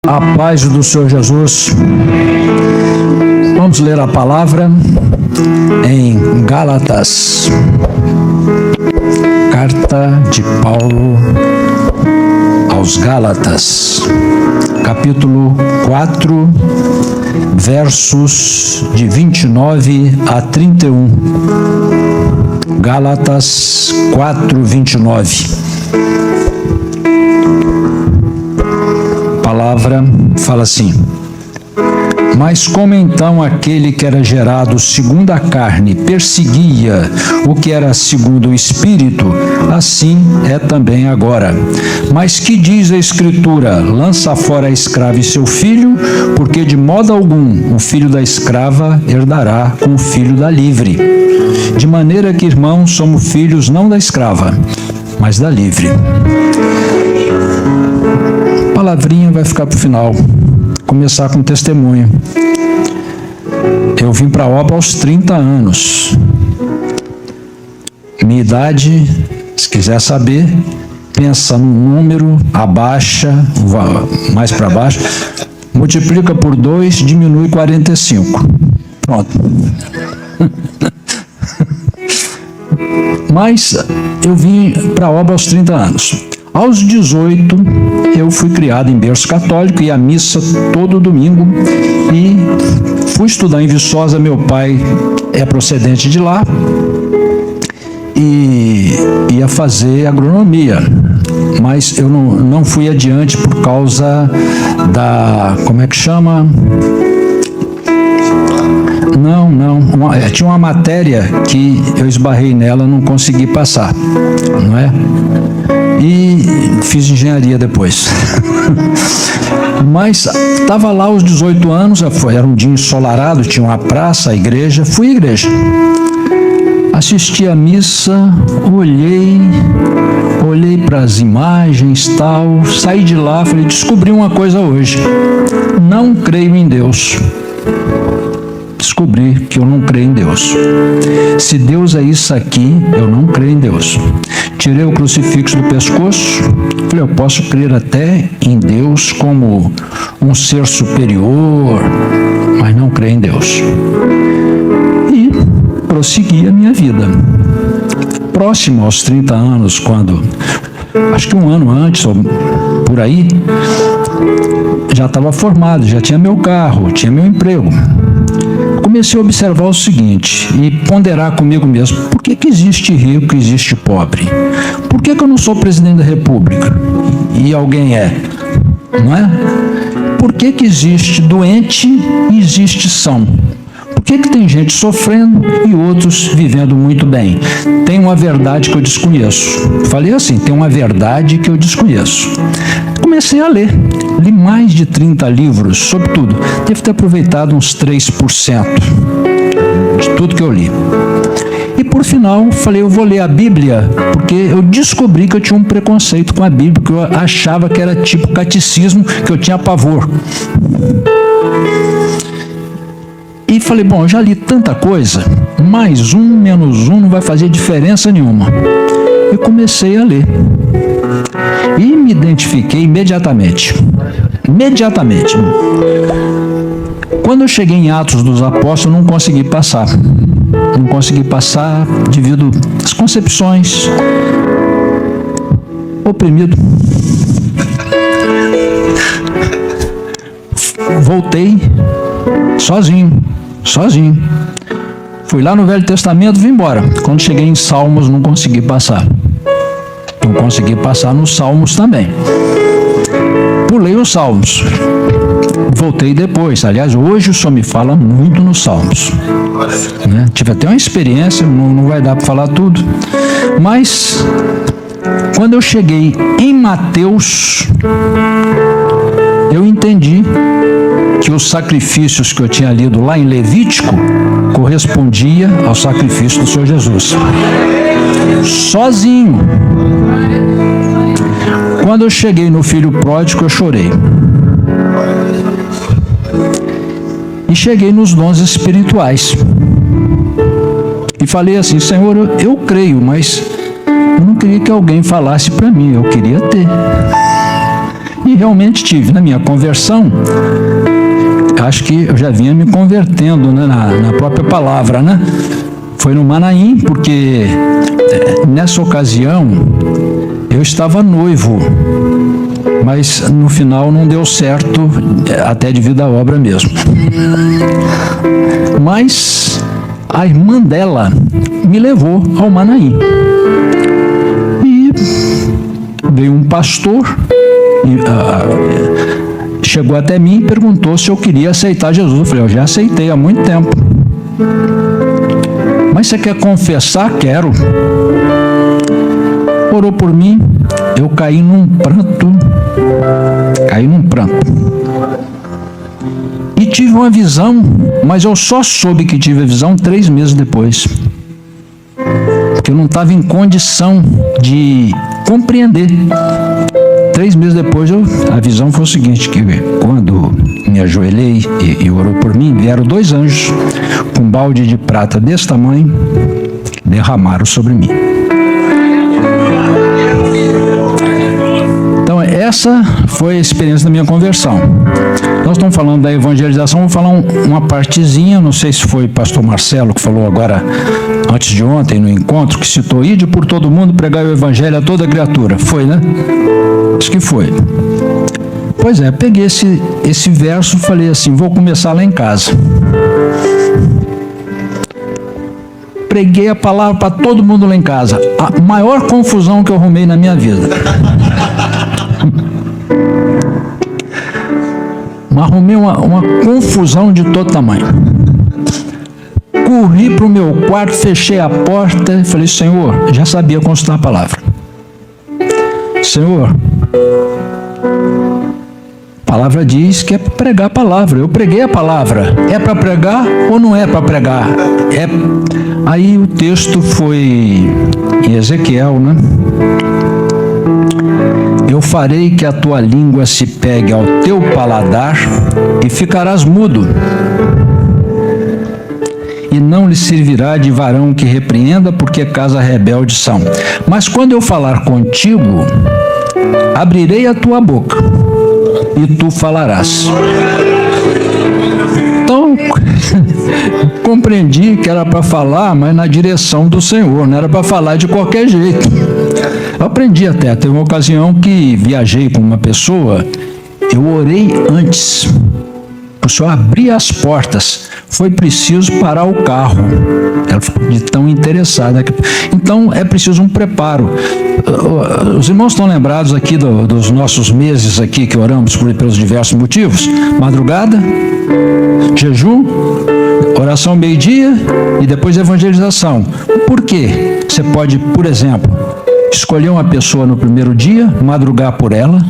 A paz do Senhor Jesus. Vamos ler a palavra em Gálatas. Carta de Paulo aos Gálatas, capítulo 4, versos de 29 a 31. Gálatas 4, 29. A palavra fala assim: mas como então aquele que era gerado segundo a carne perseguia o que era segundo o Espírito, assim é também agora. Mas que diz a Escritura? Lança fora a escrava e seu filho, porque de modo algum o filho da escrava herdará com o filho da livre. De maneira que, irmãos, somos filhos não da escrava, mas da livre. A palavrinha vai ficar para o final. Começar com testemunho. Eu vim para a obra aos 30 anos. Minha idade, se quiser saber, pensa num número, abaixa, mais para baixo, multiplica por 2, diminui 45. Pronto. Mas eu vim para a obra aos 30 anos. Aos 18, eu fui criado em berço católico, ia à missa todo domingo e fui estudar em Viçosa. Meu pai é procedente de lá e ia fazer agronomia, mas eu não fui adiante por causa da, como é que chama? Tinha uma matéria que eu esbarrei nela, não consegui passar, não é? E fiz engenharia depois. Mas estava lá aos 18 anos, era um dia ensolarado, tinha uma praça, a igreja, fui à igreja. Assisti a missa, olhei para as imagens, tal, saí de lá, falei, descobri uma coisa hoje, não creio em Deus. Descobri que eu não creio em Deus. Se Deus é isso aqui, eu não creio em Deus. Tirei o crucifixo do pescoço, falei, eu posso crer até em Deus como um ser superior, mas não creio em Deus. E prossegui a minha vida. Próximo aos 30 anos, quando, acho que um ano antes, ou por aí, já estava formado, já tinha meu carro, tinha meu emprego. Comecei a observar o seguinte e ponderar comigo mesmo: por que existe rico e existe pobre? Por que eu não sou presidente da República e alguém é? Não é? Por que existe doente e existe são? Por que tem gente sofrendo e outros vivendo muito bem? Tem uma verdade que eu desconheço. Falei assim, tem uma verdade que eu desconheço. Comecei a ler. Li mais de 30 livros sobre tudo. Devo ter aproveitado uns 3% de tudo que eu li. E por final, falei, eu vou ler a Bíblia, porque eu descobri que eu tinha um preconceito com a Bíblia, que eu achava que era tipo catecismo, que eu tinha pavor. E falei, bom, eu já li tanta coisa, mais um, menos um, não vai fazer diferença nenhuma. E comecei a ler. E me identifiquei imediatamente. Quando eu cheguei em Atos dos Apóstolos, não consegui passar. Não consegui passar devido às concepções. Oprimido. Voltei sozinho. Fui lá no Velho Testamento, vim embora. Quando cheguei em Salmos, não consegui passar. Não consegui passar nos Salmos também. Pulei os Salmos. Voltei depois. Aliás, hoje o Senhor me fala muito nos Salmos. Né? Tive até uma experiência, não vai dar para falar tudo. Mas, quando eu cheguei em Mateus, eu entendi que os sacrifícios que eu tinha lido lá em Levítico correspondia ao sacrifício do Senhor Jesus. Sozinho. Quando eu cheguei no filho pródigo, eu chorei. E cheguei nos dons espirituais. E falei assim, Senhor, eu creio, mas eu não queria que alguém falasse para mim, eu queria ter. E realmente tive. Na minha conversão, acho que eu já vinha me convertendo, né, na própria palavra, né? Foi no Manaim, porque nessa ocasião eu estava noivo, mas no final não deu certo, até devido à obra mesmo. Mas a irmã dela me levou ao Manaim. E veio um pastor, chegou até mim e perguntou se eu queria aceitar Jesus. Eu falei, eu já aceitei há muito tempo. Mas você quer confessar? Quero. Orou por mim, eu caí num pranto. E tive uma visão, mas eu só soube que tive a visão 3 meses depois. Porque eu não estava em condição de compreender. 3 meses depois, a visão foi o seguinte, que quando me ajoelhei e orou por mim, vieram 2 anjos com um balde de prata desse tamanho, derramaram sobre mim. Então, essa foi a experiência da minha conversão. Nós estamos falando da evangelização, vou falar uma partezinha, não sei se foi o pastor Marcelo que falou agora, antes de ontem, no encontro, que citou, ide por todo mundo, pregar o evangelho a toda criatura. Foi, né? Acho que foi. Pois é, peguei esse verso e falei assim, vou começar lá em casa. Preguei a palavra para todo mundo lá em casa. A maior confusão que eu arrumei na minha vida. Arrumei uma confusão de todo tamanho. Corri para o meu quarto, fechei a porta e falei, Senhor, já sabia consultar a palavra. Senhor, a palavra diz que é para pregar a palavra. Eu preguei a palavra. É para pregar ou não é para pregar? Aí o texto foi em Ezequiel, né? Eu farei que a tua língua se pegue ao teu paladar e ficarás mudo. E não lhe servirá de varão que repreenda, porque casa rebelde são. Mas quando eu falar contigo, abrirei a tua boca e tu falarás. Então, compreendi que era para falar, mas na direção do Senhor, não era para falar de qualquer jeito. Eu aprendi até, teve uma ocasião que viajei com uma pessoa, eu orei antes, o Senhor abrir as portas, foi preciso parar o carro, ela ficou de tão interessada. Então é preciso um preparo. Os irmãos estão lembrados aqui dos nossos meses aqui que oramos pelos diversos motivos? Madrugada, jejum, oração meio-dia e depois evangelização. Por quê? Você pode, por exemplo, escolher uma pessoa no primeiro dia, madrugar por ela,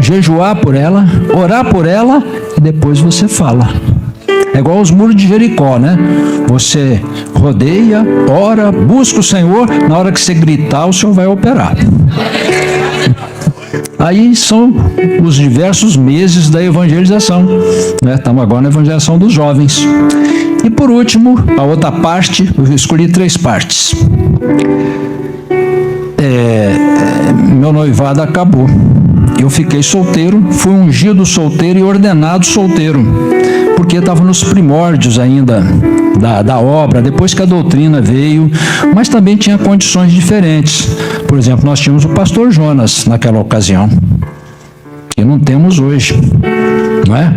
jejuar por ela, orar por ela e depois você fala. É igual os muros de Jericó, né? Você rodeia, ora, busca o Senhor, na hora que você gritar, o Senhor vai operar. Aí são os diversos meses da evangelização, né? Estamos agora na evangelização dos jovens. E por último, a outra parte, eu escolhi 3 partes. Meu noivado acabou. Eu fiquei solteiro, fui ungido solteiro e ordenado solteiro, porque estava nos primórdios ainda da obra, depois que a doutrina veio, mas também tinha condições diferentes. Por exemplo, nós tínhamos o pastor Jonas naquela ocasião, que não temos hoje, não é?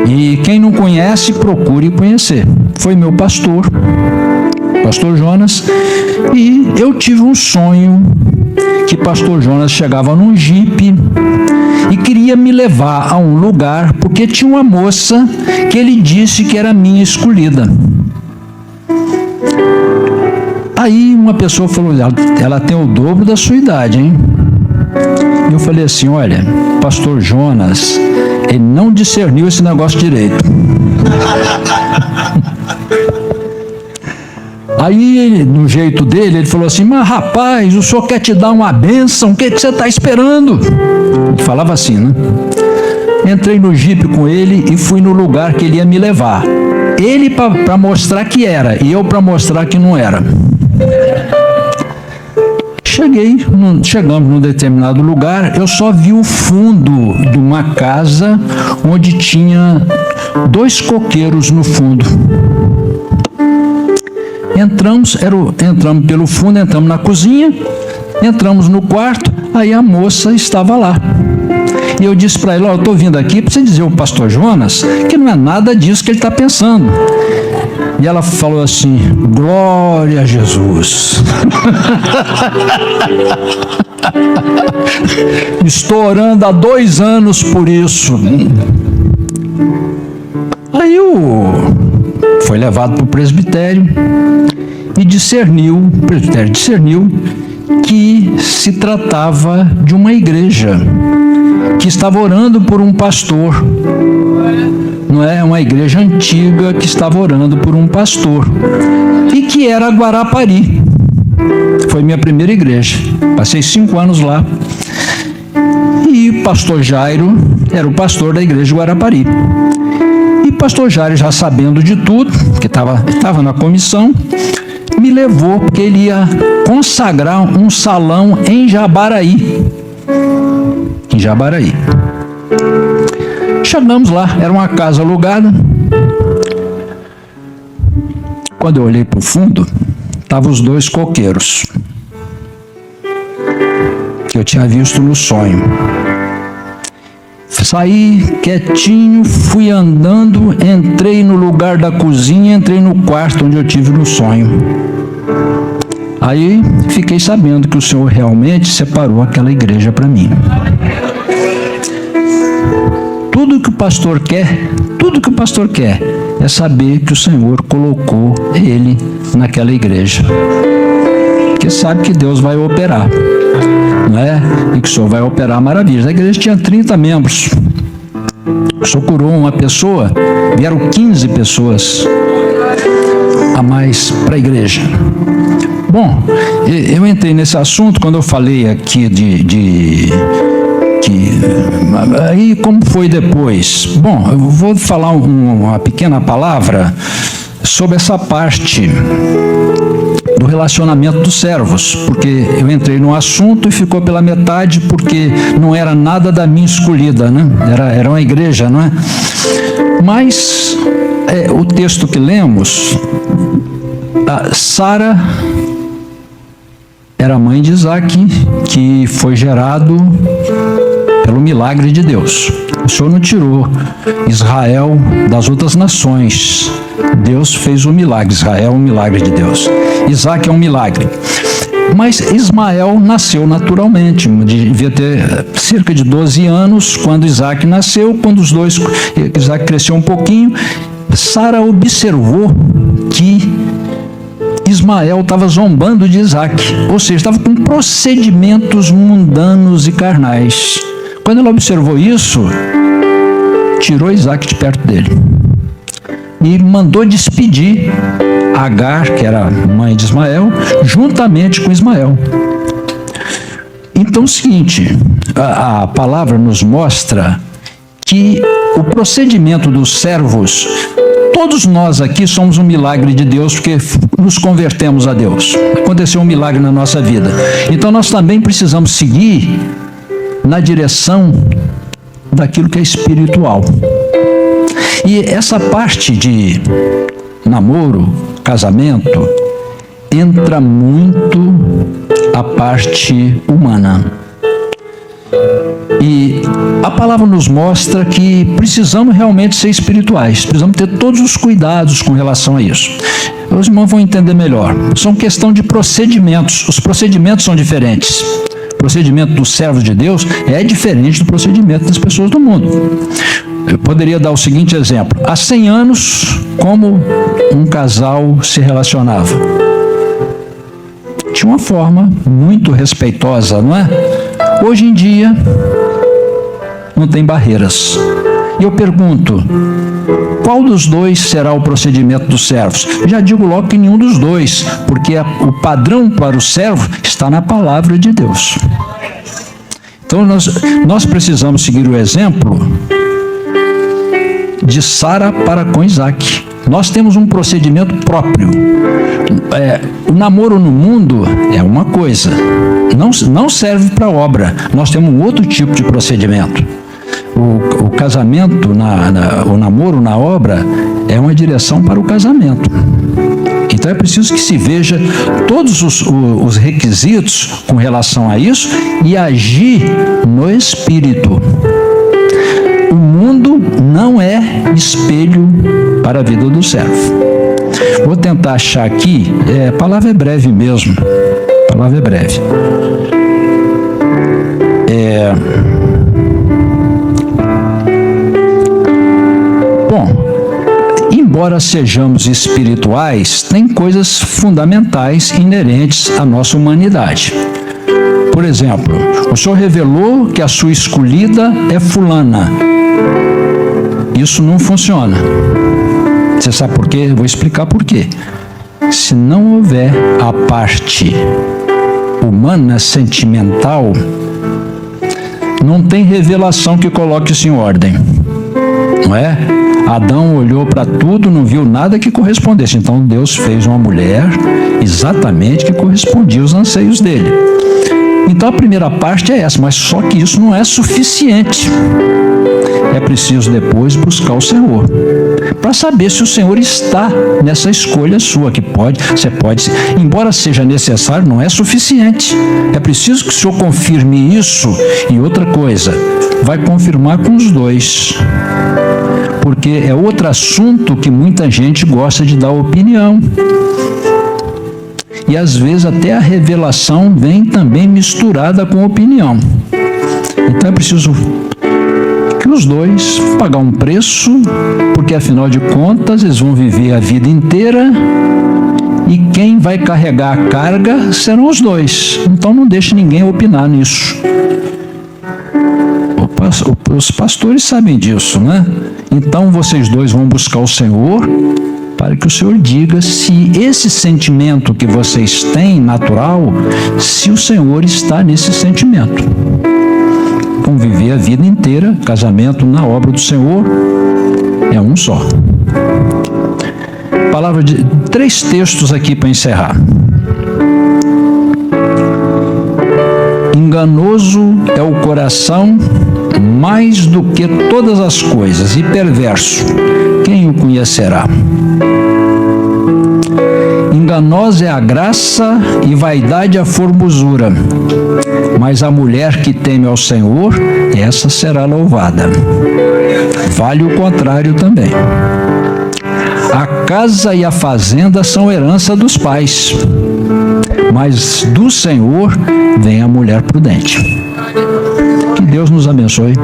E quem não conhece, procure conhecer. Foi meu pastor Jonas, e eu tive um sonho que pastor Jonas chegava num jipe e queria me levar a um lugar, porque tinha uma moça que ele disse que era minha escolhida. Aí uma pessoa falou, ela tem o dobro da sua idade, hein? Eu falei assim, olha, pastor Jonas, ele não discerniu esse negócio direito. Aí, no jeito dele, ele falou assim, mas rapaz, o senhor quer te dar uma bênção, o que você está esperando? Ele falava assim, né? Entrei no jipe com ele e fui no lugar que ele ia me levar. Ele para mostrar que era, e eu para mostrar que não era. Chegamos num determinado lugar, eu só vi o fundo de uma casa onde tinha 2 coqueiros no fundo. Entramos pelo fundo, entramos na cozinha, entramos no quarto, aí a moça estava lá. E eu disse para ela, eu estou vindo aqui para você dizer ao pastor Jonas que não é nada disso que ele está pensando. E ela falou assim, glória a Jesus. Estou orando há 2 anos por isso. Aí foi levado para o presbitério e o presbitério discerniu que se tratava de uma igreja que estava orando por um pastor. Não é uma igreja antiga que estava orando por um pastor e que era Guarapari. Foi minha primeira igreja, passei 5 anos lá e pastor Jairo era o pastor da igreja de Guarapari. E pastor Jairo, já sabendo de tudo, que estava na comissão, me levou porque ele ia consagrar um salão em Jabaraí. Chegamos lá, era uma casa alugada. Quando eu olhei para o fundo, estavam os 2 coqueiros que eu tinha visto no sonho. Saí quietinho, fui andando, entrei no lugar da cozinha, entrei no quarto onde eu tive no sonho. Aí fiquei sabendo que o Senhor realmente separou aquela igreja para mim. Tudo que o pastor quer é saber que o Senhor colocou ele naquela igreja. Porque sabe que Deus vai operar, não é? E que o Senhor vai operar maravilhas. A igreja tinha 30 membros. O Senhor curou uma pessoa, vieram 15 pessoas a mais para a igreja. Bom, eu entrei nesse assunto quando eu falei aqui aí como foi depois? Bom, eu vou falar uma pequena palavra sobre essa parte do relacionamento dos servos, porque eu entrei no assunto e ficou pela metade, porque não era nada da minha escolhida, né? Era uma igreja, não é? Mas o texto que lemos, Sara era mãe de Isaac, que foi gerado pelo milagre de Deus. O Senhor não tirou Israel das outras nações. Deus fez o milagre. Israel é um milagre de Deus. Isaac é um milagre. Mas Ismael nasceu naturalmente. Devia ter cerca de 12 anos quando Isaac nasceu. Quando Isaac cresceu um pouquinho, Sara observou que Ismael estava zombando de Isaac. Ou seja, estava com procedimentos mundanos e carnais. Quando ela observou isso, tirou Isaac de perto dele e mandou despedir Agar, que era mãe de Ismael, juntamente com Ismael. Então é o seguinte, a palavra nos mostra que o procedimento dos servos, todos nós aqui somos um milagre de Deus, porque nos convertemos a Deus. Aconteceu um milagre na nossa vida. Então nós também precisamos seguir na direção daquilo que é espiritual. E essa parte de namoro, casamento, entra muito a parte humana. E a palavra nos mostra que precisamos realmente ser espirituais, precisamos ter todos os cuidados com relação a isso. Os irmãos vão entender melhor. São questão de procedimentos, os procedimentos são diferentes. O procedimento dos servos de Deus é diferente do procedimento das pessoas do mundo. Eu poderia dar o seguinte exemplo. Há 100 anos, como um casal se relacionava? Tinha uma forma muito respeitosa, não é? Hoje em dia, não tem barreiras. E eu pergunto, qual dos dois será o procedimento dos servos? Já digo logo que nenhum dos dois, porque o padrão para o servo está na palavra de Deus. Então nós precisamos seguir o exemplo de Sara para com Isaac. Nós temos um procedimento próprio. O namoro no mundo é uma coisa, não serve para obra. Nós temos um outro tipo de procedimento. O casamento, o namoro na obra é uma direção para o casamento. Então é preciso que se veja todos os requisitos com relação a isso e agir no espírito. O mundo não é espelho para a vida do servo. Vou tentar achar aqui, a palavra é breve mesmo. A palavra é breve. Bom, embora sejamos espirituais, tem coisas fundamentais inerentes à nossa humanidade. Por exemplo, o Senhor revelou que a sua escolhida é fulana. Isso não funciona. Você sabe por quê? Eu vou explicar por quê. Se não houver a parte humana, sentimental, não tem revelação que coloque isso em ordem. Não é? Adão olhou para tudo, não viu nada que correspondesse. Então Deus fez uma mulher exatamente que correspondia aos anseios dele. Então a primeira parte é essa, mas só que isso não é suficiente. É preciso depois buscar o Senhor, para saber se o Senhor está nessa escolha sua, que você pode, embora seja necessário, não é suficiente. É preciso que o Senhor confirme isso. E outra coisa, vai confirmar com os dois, porque é outro assunto que muita gente gosta de dar opinião. E às vezes até a revelação vem também misturada com opinião. Então é preciso que os dois pagar um preço, porque afinal de contas eles vão viver a vida inteira e quem vai carregar a carga serão os dois. Então não deixe ninguém opinar nisso. Os pastores sabem disso, né? Então vocês dois vão buscar o Senhor para que o Senhor diga se esse sentimento que vocês têm, natural, se o Senhor está nesse sentimento. Conviver a vida inteira, casamento na obra do Senhor, é um só. Palavra de 3 textos aqui para encerrar. Enganoso é o coração mais do que todas as coisas, e perverso, quem o conhecerá? Enganosa é a graça e vaidade a formosura, mas a mulher que teme ao Senhor, essa será louvada. Vale o contrário também. A casa e a fazenda são herança dos pais, mas do Senhor vem a mulher prudente. Que Deus nos abençoe.